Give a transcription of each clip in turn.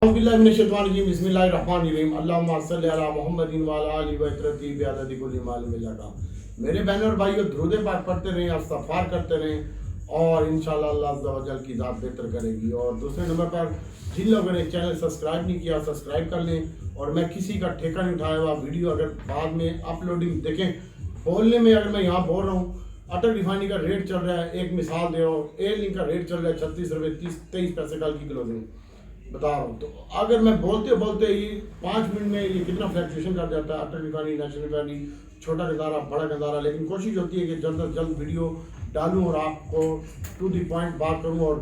मेरे बहनों और भाइयों, दुरूद पाक पढ़ते रहें, इस्तग़फ़ार करते रहें और इंशाअल्लाह अल्लाह अज़्ज़ा व जल की ज़ात बेहतर करेगी। और दूसरे नंबर पर जिन लोगों ने चैनल सब्सक्राइब नहीं किया, सब्सक्राइब कर लें। और मैं किसी का ठेका नहीं उठाया हुआ, वीडियो अगर बाद में अपलोडिंग देखें, बोलने में अगर मैं यहाँ बोल रहा हूँ अटल रिफाइनरी का रेट चल रहा है, एक मिसाल दे रहा हूँ, एयर लिंक का रेट चल रहा है 36 रुपये 23 पैसे कल की क्लोजिंग बता रहा हूँ। तो अगर मैं बोलते बोलते ये 5 मिनट में ये कितना फ्लक्चुएशन कर जाता है, अटल रिफाइनरी, नेशनल रिफाइनरी, छोटा गंदारा, बड़ा गंदारा। लेकिन कोशिश होती है कि जल्द से जल्द वीडियो डालूँ और आपको टू द पॉइंट बात करूँ। और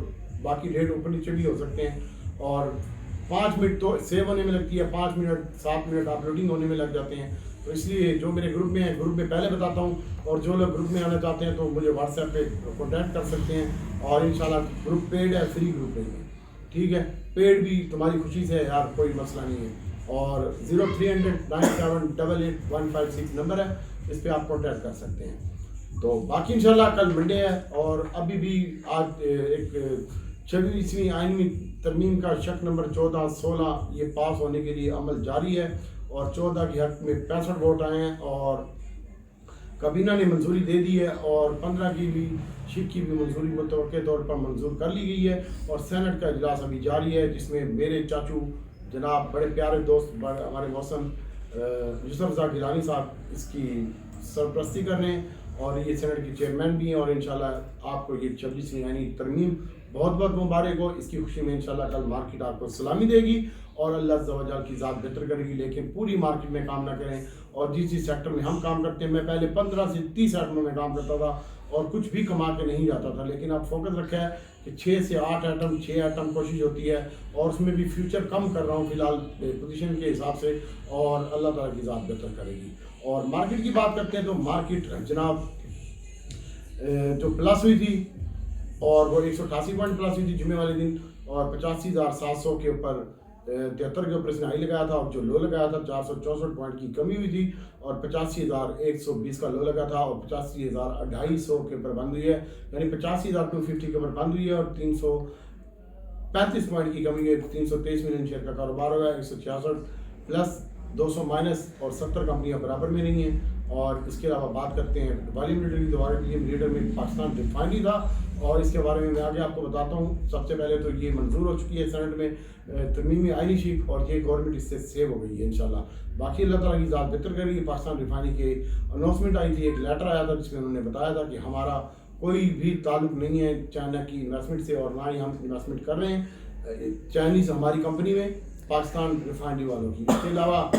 बाकी रेट ऊपर नीचे भी हो सकते हैं। और 5 मिनट तो सेव होने में लगती है, 5 मिनट 7 मिनट अपलोडिंग होने में लग जाते हैं। तो इसलिए जो मेरे ग्रुप में है, ग्रुप में पहले बताता हूँ। और जो लोग ग्रुप में आना चाहते हैं तो मुझे व्हाट्सएप पे कॉन्टैक्ट कर सकते हैं। और इंशाल्लाह ग्रुप पेड है, फ्री ग्रुप नहीं है, ठीक है। पेड भी तुम्हारी खुशी से है यार, कोई मसला नहीं है। और 030097885156 नंबर है, इस पर आप कॉन्टैक्ट कर सकते हैं। तो बाकी इंशाल्लाह कल मंडे है और अभी भी आज एक 26वीं आइनी तरमीम का शक नंबर 14, 16 ये पास होने के लिए अमल जारी है। और 14 के हक में 65 वोट आए हैं और काबीना ने मंजूरी दे दी है। और 15 की भी शिक की भी मंजूरी मुतवक्के तौर पर मंजूर कर ली गई है। और सेनेट का इजलास अभी जारी है, जिसमें मेरे चाचू जनाब बड़े प्यारे दोस्त हमारे मौसम यूसुफ रज़ा गिलानी साहब इसकी सरपरस्ती कर रहे हैं। और ये सेनेट के चेयरमैन भी हैं। और इंशाल्लाह आपको ये 26वीं यानी तरमीम बहुत बहुत मुबारक हो। इसकी खुशी में इंशाल्लाह कल मार्केट आपको सलामी देगी और अल्लाह अज़्ज़ा व जल की ज़ात बेहतर करेगी। लेकिन पूरी मार्केट में काम ना करें। और जिस सेक्टर में हम काम करते हैं, मैं पहले 15 से 30 आइटमों में काम करता था और कुछ भी कमा के नहीं जाता था। लेकिन अब फोकस रखा है कि 6 से 8 आइटम, 6 आइटम कोशिश होती है। और उसमें भी फ्यूचर कम कर रहा हूँ फिलहाल पोजीशन के हिसाब से। और अल्लाह ताला की ज़ात बेहतर करेगी। और मार्केट की बात करते हैं तो मार्केट जनाब जो प्लस हुई थी और वो 188 पॉइंट प्लस हुई थी जुमे वाले दिन। और 85,700 के ऊपर 73 के ऊपर इसने हाई लगाया था। और जो लो लगाया था 464 पॉइंट की कमी हुई थी। और 85,120 का लो लगा था और 85,250 के ऊपर बंद हुई है, यानी 85,250 के ऊपर बंद हुई है। और 335 पॉइंट की कमी हुई है, 323 मिलियन शेयर का कारोबार हुआ है। 166 प्लस 200 माइनस और 70 कंपनियां बराबर में नहीं हैं। और इसके अलावा बात करते हैं वॉल्यूम लीडर की। तो वॉल्यूम लीडर में पाकिस्तान रिफाइनरी था और इसके बारे में मैं आगे आपको बताता हूँ। सबसे पहले तो ये मंजूर हो चुकी है सेनेट में तरमीमी आइनी शिक और ये गवर्नमेंट इससे सेव हो गई है इंशाल्लाह। बाकी अल्लाह ताला की ज़ात बेहतर करेगी। पाकिस्तान रिफाइनरी के अनाउंसमेंट आई थी, एक लेटर आया था जिसमें उन्होंने बताया था कि हमारा कोई भी ताल्लुक नहीं है चाइना की इन्वेस्टमेंट से और ना ही हम इन्वेस्टमेंट कर रहे हैं चाइनीज़ हमारी कंपनी में, पाकिस्तान रिफाइनरी वालों की। इसके अलावा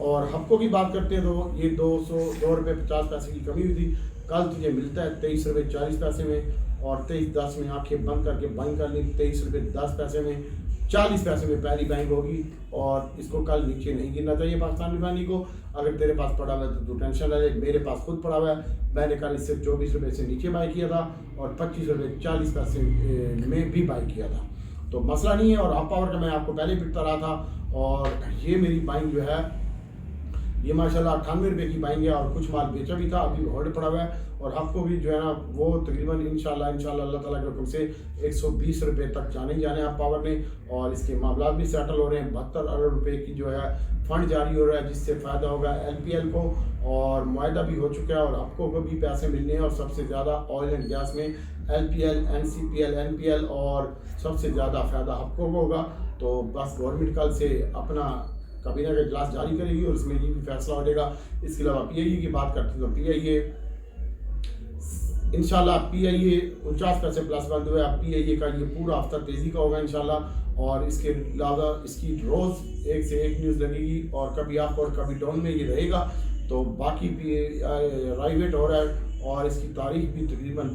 और हफ्कों की बात करते हैं तो ये 202 रुपये 50 पैसे की कमी हुई थी। कल तुझे मिलता है 23 रुपये 40 पैसे में। और 23.10 में आंखें बंद करके बाइंग कर ली, 23 रुपये 10 पैसे में, 40 पैसे में पहली बाइंग होगी। और इसको कल नीचे नहीं गिरना चाहिए पाकिस्तान रिफाइनरी को। अगर तेरे पास पड़ा हुआ है तो तू टेंशन ले। मेरे पास खुद पड़ा हुआ है, मैंने कल इससे 24 रुपये से नीचे बाई किया था और 25 रुपये 40 पैसे में भी बाई किया था। तो मसला नहीं है। और हाफ पावर का मैं आपको पहले पिटता रहा था। और ये मेरी बाइंग जो है ये माशाल्लाह 98 रुपये की बाइंग है। और कुछ माल बेचा भी था, अभी होल्ड पड़ा हुआ है। और आपको भी जो है ना वो तकरीबन इंशाल्लाह अल्लाह ताला के हुक्म से 120 रुपये तक जाने ही जाने आप पावर ने। और इसके मामला भी सेटल हो रहे हैं। 72 अरब रुपये की जो है फंड जारी हो रहा है, जिससे फ़ायदा होगा LPL को। और मुआहदा भी हो चुका है और आपको को भी पैसे मिलने हैं। और सबसे ज़्यादा ऑयल एंड गैस में LPL, NCPL, NPL और सबसे ज़्यादा फ़ायदा आपको होगा। तो बस गवर्नमेंट कल से अपना काबीना का इजलास जारी करेगी और इसमें ये भी फैसला हो जाएगा। इसके अलावा PIA की बात करते हैं तो PIA इंशाल्लाह 49 पैसे प्लस बंद हुआ है। PIA का ये पूरा हफ्ता तेज़ी का होगा इंशाल्लाह। और इसके अलावा इसकी रोज़ एक से एक न्यूज़ लगेगी और कभी अप और कभी डाउन में ये रहेगा। तो बाकी राइवेट हो रहा है और इसकी तारीख भी तकरीबन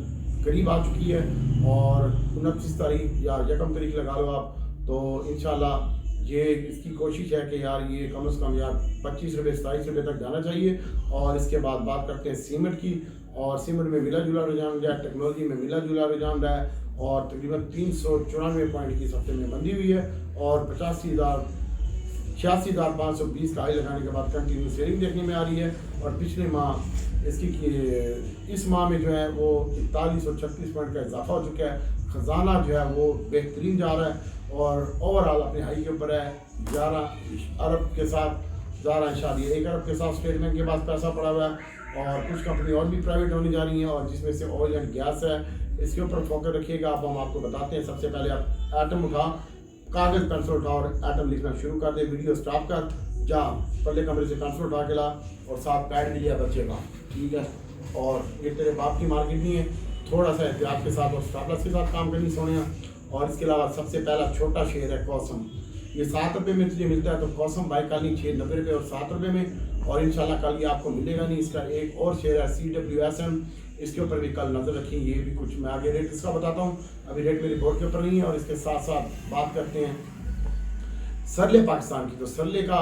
करीब आ चुकी है। और 29 तारीख या 1 तारीख लगा लो आप। तो इंशाल्लाह ये इसकी कोशिश है कि यार ये कम से कम यार 25 रुपये 27 रुपये तक जाना चाहिए। और इसके बाद बात करते हैं सीमेंट की। और सीमेंट में मिला जुला रुझान रहा है, टेक्नोलॉजी में मिला जुला रुझान रहा है। और तकरीबन 394 पॉइंट की हफ्ते में मंदी हुई है। और 86,520 का हाई लगाने के बाद कंटिन्यू सेलिंग देखने में आ रही है। और पिछले माह इस माह में जो है वो 4136 पॉइंट का इजाफा हो चुका है। ख़जाना जो है वो बेहतरीन जा रहा है। और ओवरऑल अपने हाई के ऊपर है। 11 अरब के साथ 11.1 अरब के साथ स्टेट बैंक के पास पैसा पड़ा हुआ है और कुछ कंपनी और भी प्राइवेट होने जा रही हैं और जिसमें से ऑयल एंड गैस है, इसके ऊपर फोकस रखिएगा। अब हम आपको बताते हैं। सबसे पहले आप एटम उठा, कागज़ पेंसिल उठा और एटम लिखना शुरू कर दे। वीडियो स्टॉप कर, जा पहले कमरे से पेंसिल उठा के ला और साथ पैड भी लिया बच्चे का, ठीक है। और ये तेरे बाप की मार्केट नहीं है, थोड़ा सा एहतियात के साथ और स्टॉप-लॉस के साथ काम करनी सोनिया। और इसके अलावा सबसे पहला छोटा शेयर है कौसम, ये 7 रुपये में तुझे मिलता है, तो कौसम बाई कर ली 690 रुपये और 7 रुपये में। और इंशाल्लाह कल ये आपको मिलेगा नहीं। इसका एक और शेयर है CWSM, इसके ऊपर भी कल नज़र रखिए। ये भी कुछ मैं आगे रेट इसका बताता हूँ, अभी रेट मेरी बोर्ड के ऊपर नहीं है। और इसके साथ साथ बात करते हैं सरले पाकिस्तान की। तो सरले का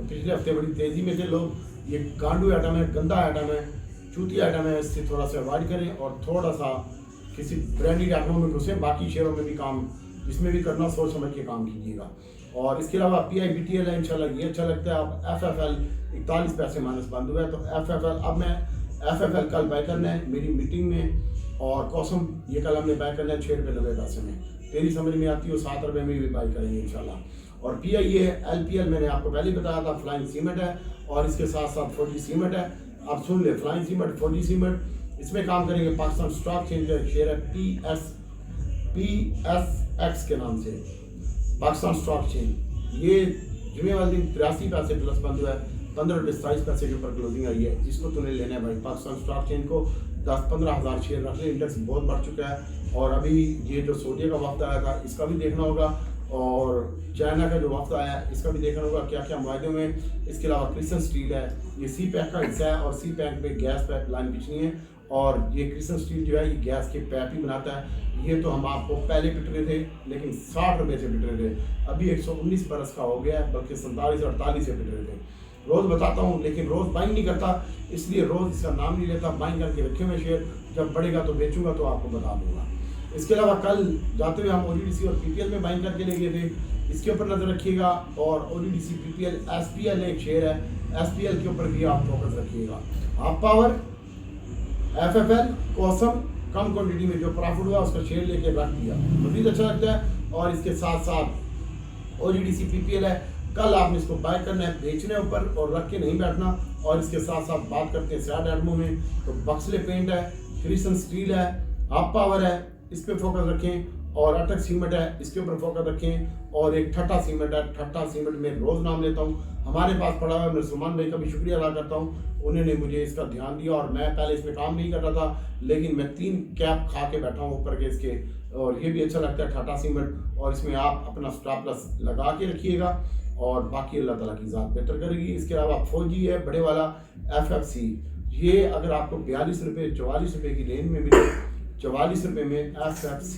पिछले हफ्ते बड़ी तेज़ी में थे लोग। ये गांडू आइटम है, गंदा आइटम है, चूती आइटम है, इससे थोड़ा सा अवॉइड करें और थोड़ा सा किसी ब्रांडेड आइटमों में घुसे। बाकी शेयरों में भी काम जिसमें भी करना सोच समझ के काम कीजिएगा। और इसके अलावा PIBTL है, इंशाल्लाह ये अच्छा लगता है। अब FFL 41 पैसे माइनस बंद हुआ है, तो FFL अब मैं FFL कल बाय करना है मेरी मीटिंग में। और कौसम ये कल हमने बाय करना है 6 रुपये 90 पैसे में। तेरी समझ में आती हो 7 रुपये में भी बाय करेंगे इंशाल्लाह। और PIA LPL मैंने आपको पहले बताया था, फ्लाइंग सीमेंट है और इसके साथ साथ 4G सीमेंट है। आप सुन ले, फ्लाइंग सीमेंट, 4G सीमेंट, इसमें काम करेंगे। पाकिस्तान स्टॉक चेंज का शेयर है PSX के नाम से, पाकिस्तान स्टॉक चेंज। ये जुमे वाले दिन 83 पैसे प्लस बंद हुआ है, 15 रुपये 27 पैसे के ऊपर क्लोजिंग आई है। इसको तूने लेना है भाई, पाकिस्तान स्टॉक चेंज को 10-15 हज़ार शेयर रख ले। इंडेक्स बहुत बढ़ चुका है। और अभी ये जो सऊदी का वक्त आया था इसका भी देखना होगा, और चाइना का जो वक्त आया है इसका भी देखना होगा क्या क्या मुआहदे में। इसके अलावा क्रिस्टन स्टील है, ये CPEC का हिस्सा है और CPEC पे गैस पाइप लाइन बिछनी है। और ये क्रिस्टन स्टील जो है ये गैस के पाइप ही बनाता है। ये तो हम आपको पहले पिट रहे थे, लेकिन 60 रुपये से पिट रहे थे, अभी 119 बरस का हो गया है, बल्कि 47 और 48 से पिट रहे थे। रोज़ बताता हूँ लेकिन रोज़ बाइंग नहीं करता, इसलिए रोज़ इसका नाम नहीं लेता। बाइंग करके रखे हुए शेयर, जब बढ़ेगा तो बेचूंगा तो आपको बता दूंगा। इसके अलावा कल जाते हुए हम OGDC और PPL में बाइंग करके ले गए थे, इसके ऊपर नज़र रखिएगा। और OGDC PPL SPL एक शेयर है, SPL के ऊपर भी आप फोकस रखिएगा। आप पावर FFL कौसम कम क्वांटिटी में जो प्रॉफिट हुआ उसका शेयर लेके रख दिया, मज़ीद अच्छा लगता है। और इसके साथ साथ OGDC PPL है, कल आपने इसको बाय करना है, बेचने ऊपर और रख के नहीं बैठना। और इसके साथ साथ बात करते हैं सैड आइटमों में, तो बक्सले पेंट है, क्रिस्टन स्टील है, आप पावर है, इस पर फोकस रखें। और अटक सीमेंट है, इसके ऊपर फोकस रखें। और एक ठट्टा सीमेंट है, ठट्टा सीमेंट में रोज़ नाम लेता हूँ, हमारे पास पड़ा हुआ है। मैं सुमान भाई का भी शुक्रिया अदा करता हूँ, उन्होंने मुझे इसका ध्यान दिया। और मैं पहले इसमें काम नहीं कर रहा था, लेकिन मैं 3 कैप खा के बैठा हूँ ऊपर के इसके। और ये भी अच्छा लगता है ठट्टा सीमेंट, और इसमें आप अपना स्टॉप-लॉस लगा के रखिएगा और बाकी अल्लाह ताला की ज़ात बेहतर करेगी। इसके अलावा 4G है बड़े वाला FFC, ये अगर आपको 42 रुपये 44 रुपये की रेंज में मिले, 44 रुपये में FFC,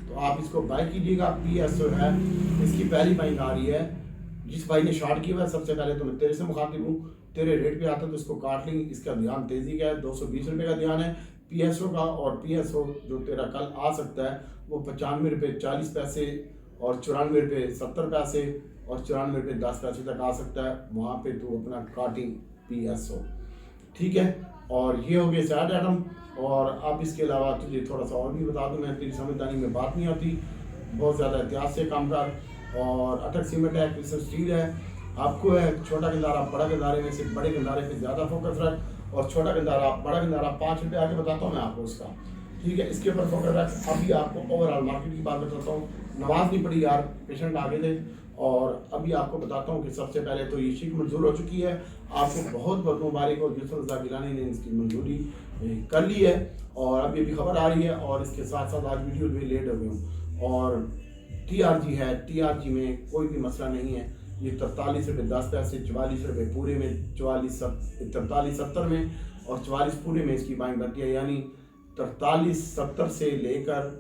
तो आप इसको बाय कीजिएगा। PSO है, इसकी पहली बाइंग आ रही है। जिस भाई ने शॉर्ट किया हुआ है, सबसे पहले तो मैं तेरे से मुखातिब हूँ, तेरे रेट पे आता तो इसको काट लेंगे। इसका ध्यान तेज़ी का है, 220 रुपये का ध्यान है PSO का। और PSO जो तेरा कल आ सकता है वो 95 रुपये 40 पैसे और 94 रुपये 70 पैसे और 94 रुपये 10 पैसे तक आ सकता है। वहाँ पे तू अपना काटिंग PSO, ठीक है। और ये हो गए सैड आइटम। और अब इसके अलावा तुझे थोड़ा सा और भी बता दूं, मैं तेरी समझदारी में बात नहीं आती, बहुत ज़्यादा एहतियात से काम कर। और अटक सीमेंट है, क्रिस्टल स्टील है, आपको है छोटा गंदारा बड़ा गंदारे में से बड़े गंदारे पे ज़्यादा फोकस रख। और छोटा गंदारा बड़ा गंदारा 5 रुपये आगे बताता हूँ मैं आपको उसका, ठीक है, इसके ऊपर फोकस रख। अभी आपको ओवरऑल मार्केट की बात बताता हूँ। नमाज नहीं पढ़ी यार, पेशेंट आगे थे। और अभी आपको बताता हूँ कि सबसे पहले तो ये शिक मंजूर हो चुकी है, आपको बहुत बहुत मुबारक हो। यूसुफ रज़ा गिलानी ने इसकी मंजूरी कर ली है और अभी अभी खबर आ रही है। और इसके साथ साथ आज वीडियो भी लेट हो गई हूँ। और TRG है, TRG में कोई भी मसला नहीं है। ये 43 रुपये 10 पैसे, 44 रुपये पूरे में, 43.70 में और 44 पूरे में इसकी बाइंग बनती है। यानी 43.70 से लेकर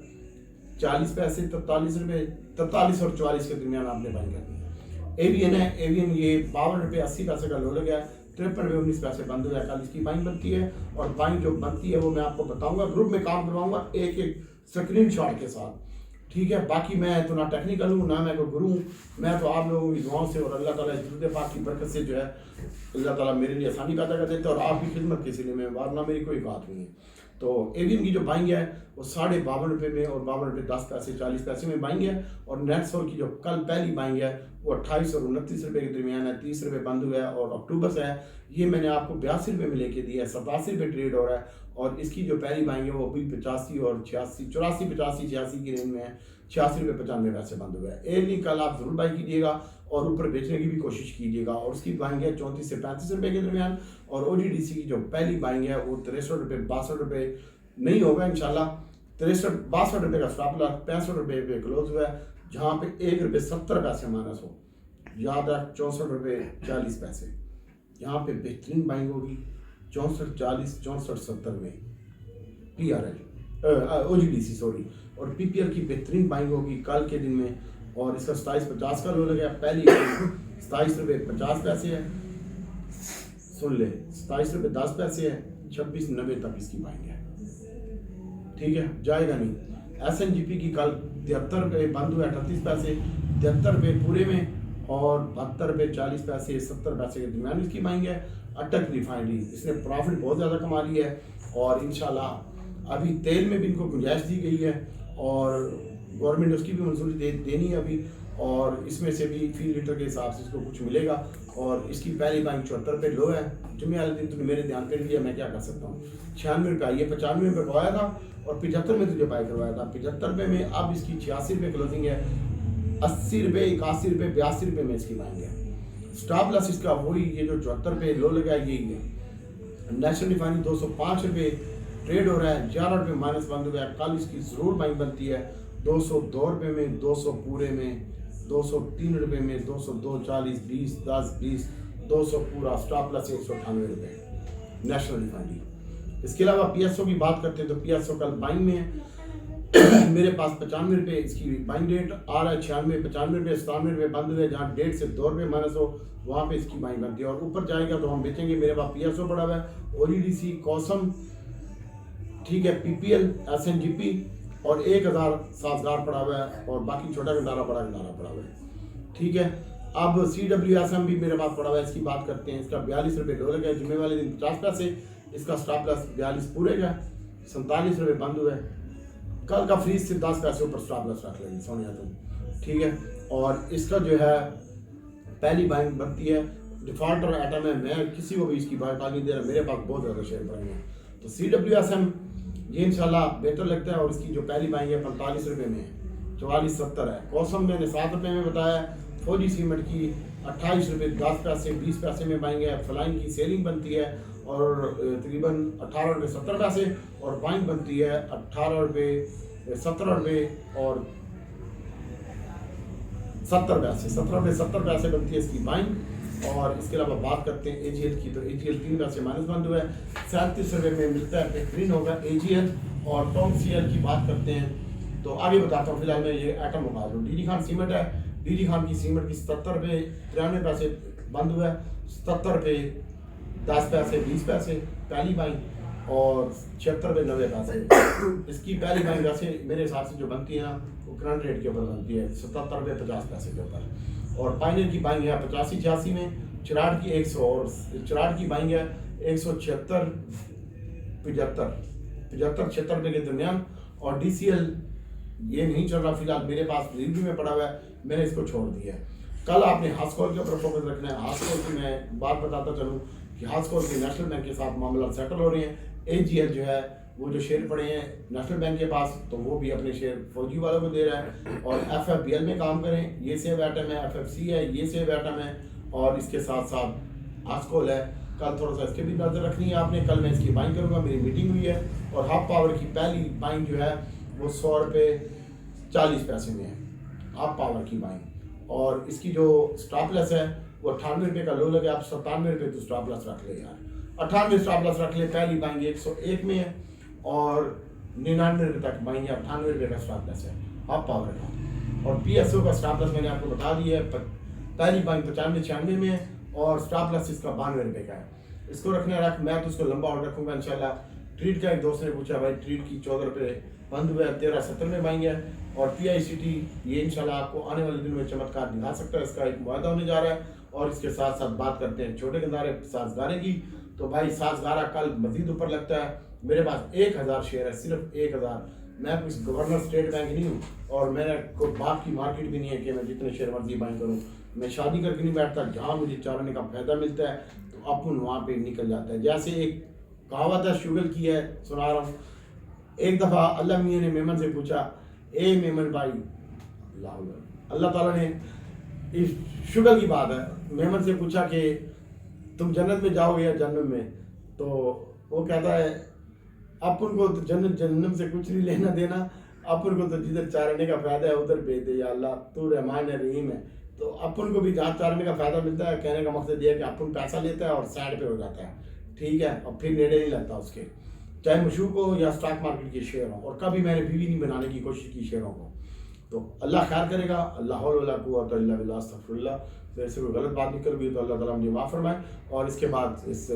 40 पैसे, 43 रुपये, 43 और 44 के दरमियान आपने बाइंग करनी है। एवियन है, एवियन ये 52 रुपये 80 पैसे का लो लग गया, 53 रुपये 19 पैसे बंद हो जाए। कल इसकी बाइंग बनती है और बाइंग जो बनती है वो मैं आपको बताऊंगा, ग्रुप में काम करवाऊंगा एक एक स्क्रीनशॉट के साथ, ठीक है। बाकी मैं तो ना टेक्निकल हूँ ना मैं कोई गुरु हूँ, मैं तो आप लोगों की दुआओं से और अल्लाह ताला दुरूद पाक की बरकत से जो है अल्लाह ताला मेरे लिए आसानी पैदा कर देते हैं और आपकी खिदमत के सिले में, वरना मेरी कोई बात नहीं है। तो एवियन की जो बाइंग है वो 52.5 में और 52.10 40 पैसे में बाइंग है। और नेटसोल की जो कल पहली बाइंग है वो 28 और 29 रुपये के दरमियान है, 30 रुपये बंद हुआ है। और अक्टूबर से है ये मैंने आपको 82 रुपये में लेके दिया है, 87 रुपये ट्रेड हो रहा है। और इसकी जो पहली बाइंग है वो अभी 85 और 86 84 85 86 की रेंज में है, 86 रुपये 95 पैसे बंद हुआ है। एयरली कल आप जरूर बाई कीजिएगा और ऊपर बेचने की भी कोशिश कीजिएगा। और उसकी बाइंग है 34 से 35 रुपये के दरमियान। और OGDC की जो पहली बाइंग है वो 63 रुपये 62 रुपये नहीं होगा इंशाल्लाह, 63 62 रुपये का स्टॉप लॉस, 65 रुपये पे क्लोज हुआ है, जहाँ पे 1 रुपये 70 पैसे माइनस हो, याद है 64 रुपये 40 पैसे। यहाँ पे बेहतरीन बाइंग होगी 64 40 64 70 में PRL OGDC सॉरी। और PPL की बेहतरीन बाइंग होगी कल के दिन में। और इसका 27.50 का लो लगा, पहली 27 रुपये 50 पैसे है, सुन ले 27 रुपये 10 पैसे है, 26.90 तक इसकी बाइंग है, ठीक है जाएगा नहीं। SNGP की कल 73 रुपये बंद हुआ 38 पैसे, 73 रुपये पूरे में और 72 रुपये 40 पैसे 70 पैसे के दरमियान इसकी बाइंग है। अटक रिफाइनरी इसने प्रॉफिट बहुत ज़्यादा कमा लिया है और इंशाल्लाह अभी तेल में भी इनको गुंजाइश दी गई है और गवर्नमेंट उसकी भी मंजूरी देनी है अभी। और इसमें से भी फी लीटर के हिसाब से इसको कुछ मिलेगा। और इसकी पहली बाइंग 74 रुपये लो है, जुम्मे वाले दिन तुमने मेरे ध्यान पे लिया, मैं क्या कर सकता हूँ। 96 रुपये आई है, 95 रुपये करवाया था और 75 में तुझे बाई करवाया था, 75 रुपये में। अब इसकी 86 रुपये क्लोजिंग है, 80 रुपये 81 रुपये 82 रुपये में इसकी बाइंग है। स्टॉप लॉस इसका वही ये जो 74 रुपये लो लगा यही है। नेशनल रिफाइनरी 205 रुपये ट्रेड हो रहा है, 11 रुपये माइनस बंद हो गया। कल इसकी ज़रूर बाइंग बनती है 202 रुपये में, 200 पूरे में, 203 रुपये में, 202 40 20 10 20 200 पूरा। स्टॉप लॉस 198 रुपये नेशनल रिफाइनरी। इसके अलावा PSO की बात करते हैं तो PSO कल बाइंग में है मेरे पास 95 रुपये इसकी बाइंग रेट आ रहा है, 96 95 रुपये 97 रुपये बंद हुए, जहाँ 1.5 से 2 रुपये माइनस हो वहाँ पे इसकी बाइंग बनती है। और ऊपर जाएगा तो हम बेचेंगे। मेरे पास PSO पड़ा हुआ है, OGDC कॉसम, ठीक है, PPL SNGP और 1000 साजगार पड़ा हुआ है और बाकी छोटा गंदारा पड़ा हुआ है, ठीक है। अब CWSM भी मेरे पास पड़ा हुआ है, इसकी बात करते हैं। इसका 42 रुपये लो लगा, जुम्मे वाले दिन 50 पैसे, इसका स्टॉप लॉस 42 पूरे का, 47 रुपये बंद हुआ है। कल का फ्रीज से 10 पैसे ऊपर स्टॉप लॉस रख लेंगे सोनिया तुम, ठीक है। और इसका जो है पहली बाइंग बनती है, डिफॉल्टर आइटम है, मैं किसी को भी इसकी बाइंग नहीं दे रहा, मेरे पास बहुत ज़्यादा शेयर पड़े हैं। तो CWSM ये इंशाल्लाह बेहतर लगता है और इसकी जो पहली बाइंग है 45 रुपये में, 44.70 है। कॉसम मैंने 7 रुपये में बताया। फौजी सीमेंट की 28 रुपये 10 पैसे 20 पैसे में बाइंग है। फ्लाइंग की सेलिंग बनती है और तकरीबन 18 रुपये 70 पैसे और बाइंग बनती है 18 रुपये 17 रुपये और 70 पैसे, 17 रुपये 70 पैसे बनती है इसकी बाइंग। और इसके अलावा बात करते हैं AGL की, तो AGL 3 पैसे माइनस बंद हुआ है, 37 रुपये में मिलता है, बेहतरीन होगा AGL। और TOMCL की बात करते हैं तो आगे बताता हूँ, फिलहाल मैं ये आइटम बता दूँ। DG खान सीमेंट है, DG खान की सीमेंट की 77 रुपये 93 पैसे बंद हुआ है, 77 रुपये 10 पैसे 20 पैसे पहली बाइंग और 76 रुपये 90 पैसे इसकी पहली बाइंग। वैसे मेरे हिसाब से जो बनती है ना वो करंट रेट के ऊपर बनती है, 77 रुपये 50 पैसे के ऊपर। और पाइनियर की बाइंग है 85 86 में, चिराड़ की 100 और चिराड़ की बाइंग है 176 75 76 रुपये के दरमियान। और DCL ये नहीं चल रहा फिलहाल, मेरे पास रिव्यू में पड़ा हुआ है, मैंने इसको छोड़ दिया है। कल आपने हास्कोल के ऊपर फोकस रखना है। हास्कोल की मैं बात बताता चलूँ कि हास्कोल के नेशनल बैंक के साथ मामला सेटल हो रहे हैं। AGL जो है वो जो शेयर पड़े हैं नेशनल बैंक के पास तो वो भी अपने शेयर फौजी वालों को दे रहा है। और FFBL में काम करें, ये सेव आइटम है, FFC है, ये सेव आइटम है और इसके साथ साथ हास्कोल है। कल थोड़ा सा इसके भी नजर रखनी है आपने। कल मैं इसकी बाइंग करूँगा, मेरी मीटिंग हुई है। और हाफ पावर की पहली बाइंग जो है वो 100 रुपये 40 पैसे में है, हाफ पावर की बाइंग। और इसकी जो स्टॉप लॉस है वो 98 रुपये का लो लगे, आप 97 रुपये तो स्टॉप लॉस रख ले यार, 98 स्टॉप लॉस रख ले। पहली बाइंग 101 में है और 99 रुपये तक बाइंग है, 98 रुपये का स्टॉप लॉस है हाफ पावर का। और PSO का स्टॉप लॉस मैंने आपको बता दिया है, पहली बाइंग 95 96 में है और स्टॉप लॉस इसका 92 रुपये का है। इसको रखने रख, मैं तो उसको लंबा ऑर्डर रखूँगा इंशाल्लाह। ट्रीट का एक दोस्त ने पूछा भाई ट्रीट की 14 रुपये बंद हुआ है, 1370 में बाइंग है। और PICT ये इंशाल्लाह आपको आने वाले दिनों में चमत्कार दिखा सकता है, इसका एक मुआहदा होने जा रहा है। और इसके साथ साथ बात करते हैं छोटे गंदारे साजगारे की। तो भाई साजगारा कल मजीद ऊपर लगता है मेरे पास 1000 शेयर है, सिर्फ 1000। मैं कोई गवर्नर स्टेट बैंक नहीं हूँ और मेरा कोई बाप की मार्केट भी नहीं है कि मैं जितने शेयर मर्जी बाइंग करूँ। मैं शादी करके नहीं बैठता, जहाँ मुझे चालने का फायदा मिलता है तो अपन वहाँ पे निकल जाता है। जैसे एक कहावत है शुगर की है, सुना रहा हूँ। एक दफ़ा अल्लाह मियाँ ने मेमन से पूछा, ए मेमन भाई, अल्लाह ताला ने, इस शुगर की बात है, मेमन से पूछा कि तुम जन्नत में जाओगे या जन्नत में? तो वो कहता है अपन को तो जन्नत जन्नत से कुछ नहीं लेना देना, अपन को तो जिधर चारने का फायदा है उधर भेज दे या अल्लाह, तू रहमान है रहीम है। तो अपन को भी जहाँ चारने का फायदा मिलता है, कहने का मकसद ये है कि अपन पैसा लेता है और साइड पे हो जाता है, ठीक है, और फिर नेड़े नहीं लगता उसके, चाहे मशहूक हो या स्टॉक मार्केट के शेयर हो। और कभी मैंने बीवी नहीं बनाने की कोशिश की शेयरों को। तो अल्लाह खैर करेगा। अल्लाह हौल वला कुव्वत इल्ला बिल्लाह, अस्तगफिरुल्लाह। तो ऐसे कोई गलत बात निकल गई तो अल्लाह ताला मुझे माफ़ फरमाए। और इसके बाद इस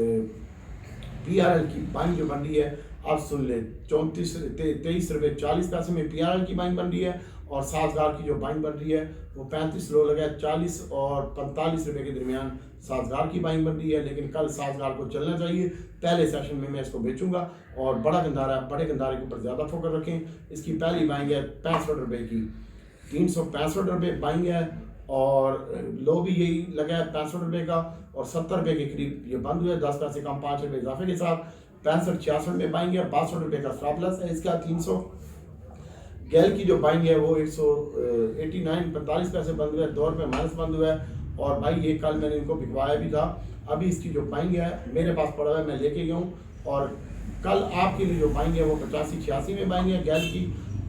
PRL की बाइंग जो बन रही है, आप सुन ले, 23 रुपये 40 पैसे में PRL की बाइंग बन रही है। और साजगार की जो बाइंग बन रही है वो 35 लो लगा 40 और 45 रुपये के दरमियान साजगार की बाइंग बन रही है। लेकिन कल साजगार को चलना चाहिए, पहले सेशन में मैं इसको बेचूंगा। और बड़ा गंदारा, बड़े गंदारे के ऊपर ज़्यादा फोकस रखें। इसकी पहली बाइंग है 65 रुपये की, 365 रुपये बाइंग है। और लो भी यही लगा है 65 रुपये का, और 70 रुपये के करीब ये बंद हुआ है, 10 पैसे कम 5 रुपये इजाफे के साथ 65-66 रुपये बाइंग है। 62 रुपये का स्टॉप लॉस है इसका। 300 गैल की जो बाइंग है वो 189 45 पैसे बंद हुआ है, 2 रुपये माइनस बंद हुआ है। और भाई ये कल मैंने इनको बिकवाया भी था। अभी इसकी जो बाइंग है मेरे पास पड़ा हुआ है, मैं लेके गया हूँ। और कल आपके लिए जो बाइंग है वो 85-86 में बाइंग है। गैल की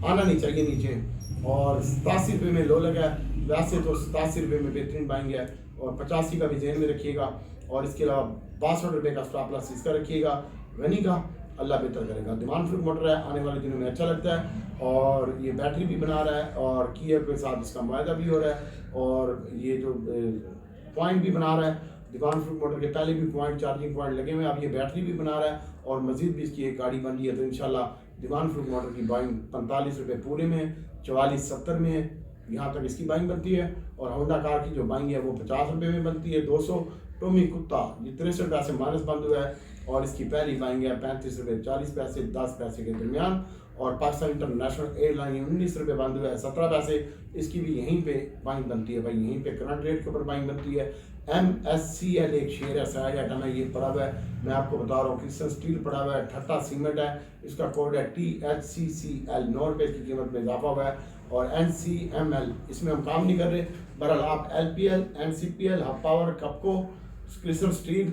आना नहीं चाहिए नीचे। और 87 रुपये में लो लगा है, वैसे तो 87 रुपये में बेहतरीन बाइंग है। और 85 का भी जहन में रखिएगा। और इसके अलावा 62 रुपये का स्टॉप लॉस इसका रखिएगा। गनी का अल्लाह बेहतर करेगा। डिमांड फ्रूट मोटर है, आने वाले दिनों में अच्छा लगता है। और ये बैटरी भी बना रहा है और किया के साथ इसका मुआहदा भी हो रहा है। और ये जो पॉइंट भी बना रहा है, डिमांड फ्रूट मोटर के पहले भी पॉइंट, चार्जिंग पॉइंट लगे हुए हैं। अब ये बैटरी भी बना रहा है और मजीद भी इसकी एक गाड़ी बन रही है। तो इंशाल्लाह डिमांड फ्रूट मोटर की बाइंग 45 रुपये पूरे में, 44-70 में है, यहाँ तक इसकी बाइंग बनती है। और होंडा कार की जो बाइंग है वो 50 रुपये में बनती है। 200 टोमी कुत्ता ये 63 पैसे माइनस बंद हुआ है। और इसकी पहली बाइंग है 35 रुपये 40 पैसे, 10 पैसे के दरमियान। और पाकिस्तान इंटरनेशनल एयरलाइन 19 रुपये बंद हुआ है, 17 पैसे। इसकी भी यहीं पे बाइंग बनती है भाई, यहीं पे करंट रेट के ऊपर बाइंग बनती है। MSCL एक शेयर है, सहाय आइटम है, ये पड़ा हुआ है, मैं आपको बता रहा हूँ। क्रिस्टल स्टील पड़ा हुआ है, ठट्टा सीमेंट है, इसका कोड है THCCL, 9 रुपये की कीमत में इजाफा हुआ है। और NCML इसमें हम काम नहीं कर रहे। बहरहाल आप LPL, NCPL, hub power, Kapco, crystal steel,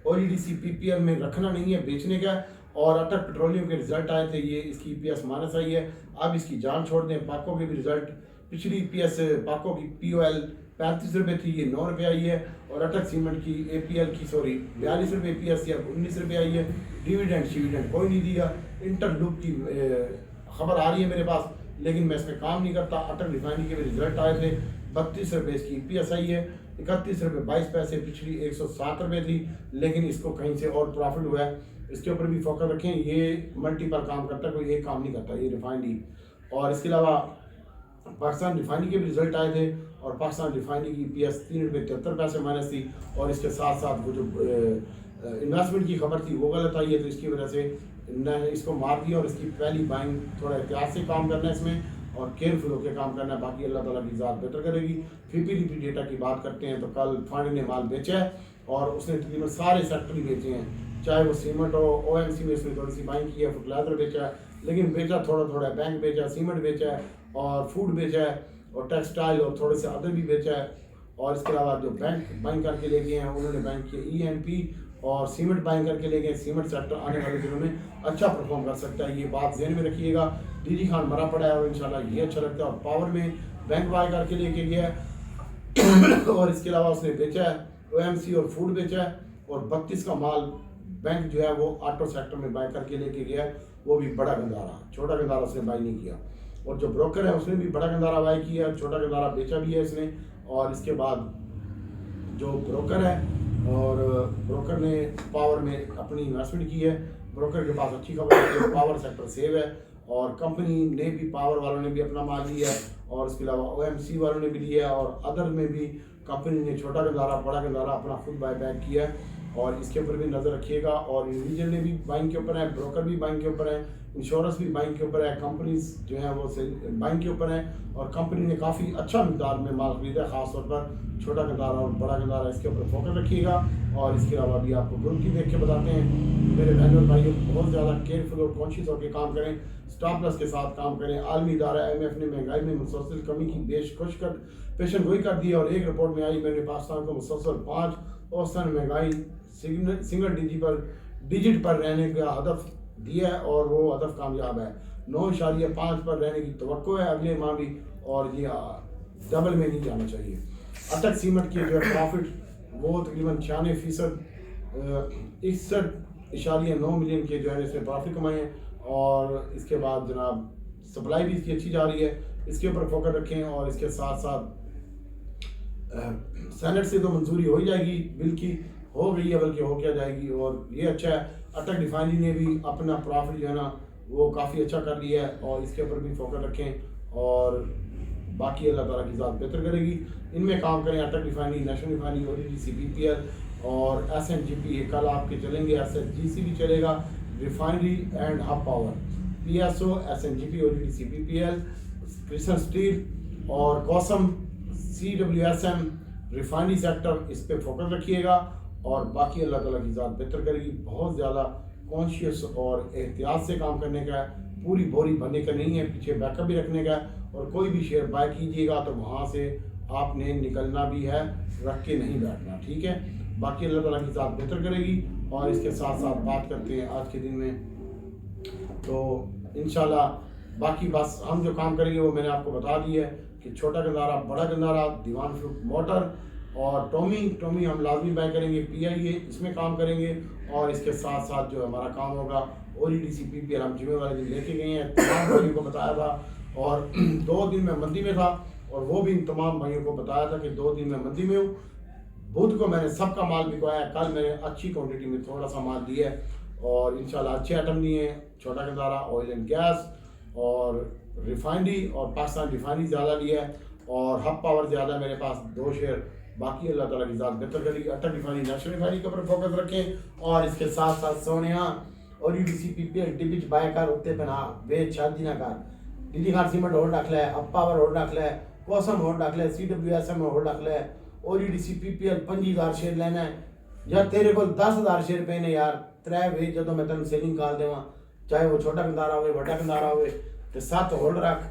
OEDC, PPL में रखना नहीं है, बेचने का। और अटक पेट्रोलियम के रिजल्ट आए थे, ये इसकी EPS माइनस आई है। अब इसकी जान छोड़ दें। पाको के भी रिजल्ट, पिछली EPS पाको की POL 35 रुपये थी, ये 9 रुपये आई है। और अटक सीमेंट की APL की 42 रुपये EPS थी, अब 19 रुपये आई है। डिविडेंड शिविडेंड कोई नहीं दिया। इंटरलूप की खबर आ रही है मेरे पास, लेकिन मैं इसमें काम नहीं करता। अटक रिफाइनरी के भी रिजल्ट आए थे, 32 रुपये इसकी EPS आई है। 31 रुपये 22 पैसे, पिछली 107 रुपये थी, लेकिन इसको कहीं से और प्रॉफिट हुआ है। इसके ऊपर भी फोकस रखें। ये मल्टीपल काम करता है, कोई एक काम नहीं करता ये रिफाइनरी। और इसके अलावा पाकिस्तान रिफाइनरी के भी रिजल्ट आए थे और पाकिस्तान रिफाइनरी की EPS 3 रुपये 73 पैसे माइनस थी। और इसके साथ साथ वो जो इन्वेस्टमेंट की खबर थी वो गलत आई है, तो इसकी वजह से ने इसको मार दिया। और इसकी पहली बाइंग थोड़ा एहतियात से काम करना है इसमें और केयरफुल होकर काम करना है। बाकी अल्लाह ताला की ज़ात बेहतर करेगी। FIPP डेटा की बात करते हैं तो कल फंड ने माल बेचा है और उसने तकरीबन सारे सेक्टर ही बेचे हैं, चाहे वो सीमेंट हो, OMC में इसने थोड़ी सी बाइंग की है, फर्टिलाइजर बेचा है, लेकिन बेचा थोड़ा थोड़ा है। बैंक बेचा, सीमेंट बेचा है और फूड बेचा है और टेक्सटाइल और थोड़े से अदर भी बेचा है। और इसके अलावा जो बैंक बाइंग करके ले गए हैं उन्होंने बैंक किए ENP और सीमेंट बाइंग करके ले गए। सीमेंट सेक्टर आने वाले दिनों में अच्छा परफॉर्म कर सकता है, ये बात ध्यान में रखिएगा। DG खान मरा पड़ा है और इंशाल्लाह ये अच्छा लगता है। और पावर में बैंक बाय करके लेके गया है और इसके अलावा उसने बेचा है OMC और फूड बेचा है। और 32 का माल बैंक जो है वो ऑटो सेक्टर में बाय करके लेके गया है, वो भी बड़ा गंदारा, छोटा गंदारा उसने बाय नहीं किया। और जो ब्रोकर है उसने भी बड़ा गंदारा बाय किया, छोटा गंदारा बेचा भी है इसने। और इसके बाद जो ब्रोकर है और ब्रोकर ने पावर में अपनी इन्वेस्टमेंट की है, ब्रोकर के पास अच्छी खबर है, पावर सेक्टर सेव है। और कंपनी ने भी, पावर वालों ने भी अपना माल लिया है और इसके अलावा OMC वालों ने भी लिया है और अदर में भी कंपनी ने छोटा गंदारा बड़ा गंदारा अपना खुद बाय बैक किया है। और इसके ऊपर भी नज़र रखिएगा। और इंडिविजुअल भी बाइंग के ऊपर है, ब्रोकर भी बाइंग के ऊपर है, इंश्योरेंस भी बाइंग के ऊपर है, कंपनीज जो है वो बाइंग के ऊपर है। और कंपनी ने काफ़ी अच्छा मिकदार में माल खरीदा, खासतौर पर छोटा गंदारा और बड़ा गंदारा, इसके ऊपर फोकस रखिएगा। और इसके अलावा भी आपको ग्रुप की देख के बताते हैं। मेरे बहनों और भाइयों, बहुत ज़्यादा केयरफुल और कॉन्शियस होकर काम करें, स्टॉप लॉस के साथ काम करें। आलमी इदारा IMF ने महंगाई में मुसलसल कमी की पेशन गोई कर दी है। और एक रिपोर्ट में आई, मैंने पाकिस्तान को मुसलसल 5 औसतन महंगाई सिंगल डिजिट पर रहने का हदफ दिया है और वो हदफ कामयाब है। 9.5 पर रहने की तवक्को है अगले माह भी, और ये डबल में नहीं जाना चाहिए। अटक सीमेंट के जो है प्रॉफिट वो तकरीबन 96%, 61.9 मिलियन के जो है इसमें प्रॉफिट कमाए हैं। और इसके बाद जनाब सप्लाई भी इसकी अच्छी जा रही है, इसके ऊपर फोकस रखें। और इसके साथ साथ सेनेट से तो मंजूरी हो ही जाएगी, बिल की हो गई है, बल्कि हो क्या जाएगी, और ये अच्छा है। अटक रिफाइनरी ने भी अपना प्रॉफिट जो है ना वो काफ़ी अच्छा कर लिया है, और इसके ऊपर भी फोकस रखें। और बाकी अल्लाह ताला की ज़ात बेहतर करेगी, इनमें काम करें। अटक refinery, national refinery, ONGC, BPL और SNGP, कल आपके चलेंगे। SHGC भी चलेगा, refinery and hub power, PSO, SNGP, ONGC, BPL, crystal steel और कॉसम, CWSM, रिफाइनरी सेक्टर, इस पर फोकस रखिएगा। और बाकी अल्लाह ताला की ज़ात बेहतर करेगी। बहुत ज़्यादा कॉन्शियस और एहतियात से काम करने का है, पूरी बोरी भरने का नहीं है, पीछे बैकअप भी रखने का है। और कोई भी शेयर बाय कीजिएगा तो वहाँ से आपने निकलना भी है, रख के नहीं बैठना, ठीक है। बाकी अल्लाह ताला की ज़ात बेहतर करेगी। और इसके साथ साथ बात करते हैं आज के दिन में, तो इंशाल्लाह बाकी बस हम जो काम करेंगे वो मैंने आपको बता दी है कि छोटा गंदारा, बड़ा गंदारा, दीवान फ्रूट मोटर और टोमी हम लाजमी बाय करेंगे। PIA इसमें काम करेंगे। और इसके साथ साथ जो हमारा काम होगा ONGC, PPL हम जुमे वाले दिन लेके गए हैं, तमाम भाइयों को बताया था। और 2 दिन में मंदी में था, और वो भी इन तमाम भाइयों को बताया था कि 2 दिन में मंदी में हूँ। बुध को मैंने सबका माल बिकवाया, कल मैंने अच्छी क्वान्टिटी में थोड़ा सा माल दिया है। और इंशाल्लाह अच्छे आइटम दिए हैं, छोटा गंदारा, ऑयल एंड गैस और रिफाइनरी, और पाकिस्तान रिफाइनरी ज़्यादा लिया है, और हब पावर ज़्यादा मेरे पास 2 शेयर। बाकी अल्लाह ताला की ज़ात बेहतर करेगी। अटक रिफाइनरी, नेशनल रिफाइनरी के ऊपर फोकस रखें। और इसके साथ साथ सोने ONGC, PPL डिबिच बाय कर उत्ते पे ना बेच शादी ना कर, दिल्ली खार सीमेंट होल्ड रख ले, हब पावर होल्ड रख ले, कॉसम होल्ड रख ले, CWSM होल्ड रख ले, ONGC, PPL 25,000 शेयर लेना है, या तेरे को 10,000 शेयर पे ने यार 3 वे जो मैं तेन सेलिंग कर देवा, चाहे वो छोटा गंदारा हो, बड़ा गंदारा हो, तो 7 होल्ड रख,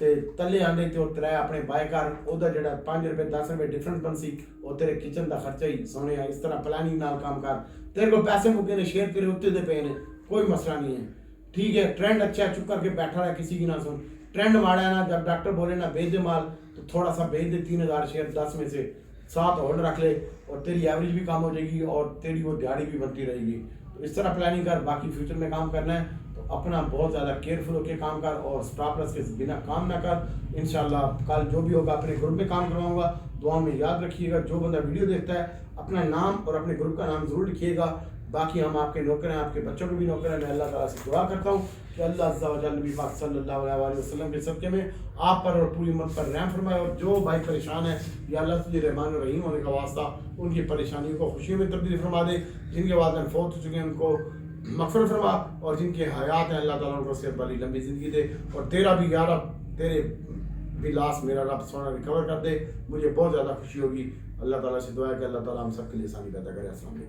ते तले आंदे ते 3 अपने बाय कर, उधर जेड़ा 5 रुपए 10 रुपए डिफरेंस बनसी, वो तेरे किचन का खर्चा ही सोने। इस तरह प्लानिंग नाल काम कर, तेरे को पैसे मुके ने, शेयर तेरे उत्ते दे पे ने, कोई मसला नहीं है, ठीक है। ट्रेंड अच्छा है, चुप करके बैठा रहा, किसी की ना सुन। ट्रेंड माड़ा है ना, जब डॉक्टर बोले ना बेच दे माल, तो थोड़ा सा बेच दे। 3,000 शेयर 10 में से 7 होल्ड रख ले, और तेरी एवरेज भी कम हो जाएगी और तेरी वो दिहाड़ी भी बनती रहेगी। तो इस तरह प्लानिंग कर। बाकी फ्यूचर में काम करना है तो अपना बहुत ज़्यादा केयरफुल होकर काम कर, और स्टॉप लॉस के बिना काम ना कर। इंशाल्लाह कल जो भी होगा अपने ग्रुप में काम करवाऊंगा। दुआ में याद रखिएगा, जो बंदा वीडियो देखता है अपना नाम और अपने ग्रुप का नाम ज़रूर लिखिएगा। बाकी हम आपके नौकर हैं, आपके बच्चों के भी नौकर हैं। मैं अल्लाह ताला से दुआ करता हूँ कि अल्लाह अज़्ज़ा व जल्ल नबी पाक सल्लल्लाहु अलैहि वसल्लम के सदक़े में आप पर और पूरी उम्मत पर रहम फरमाए। और जो भाई परेशान है, या अल्लाह तुझे रहमान और रहीम होने का वास्ता उनकी परेशानियों को खुशियों में तब्दील फरमा दे। जिनके वालिदैन फौत हो चुके हैं उनको मग़फ़िरत फरमा, और जिनके हयात हैं अल्लाह ताला उनको सेहत वाली लंबी ज़िंदगी दे। और तेरा भी या रब, तेरे भी लाश मेरा रब सोना रिकवर कर दे, मुझे बहुत ज़्यादा खुशी होगी। अल्लाह ताला से दुआ है कि अल्लाह ताला हम सब के लिए आसानी पैदा करे। अस्सलाम वालेकुम।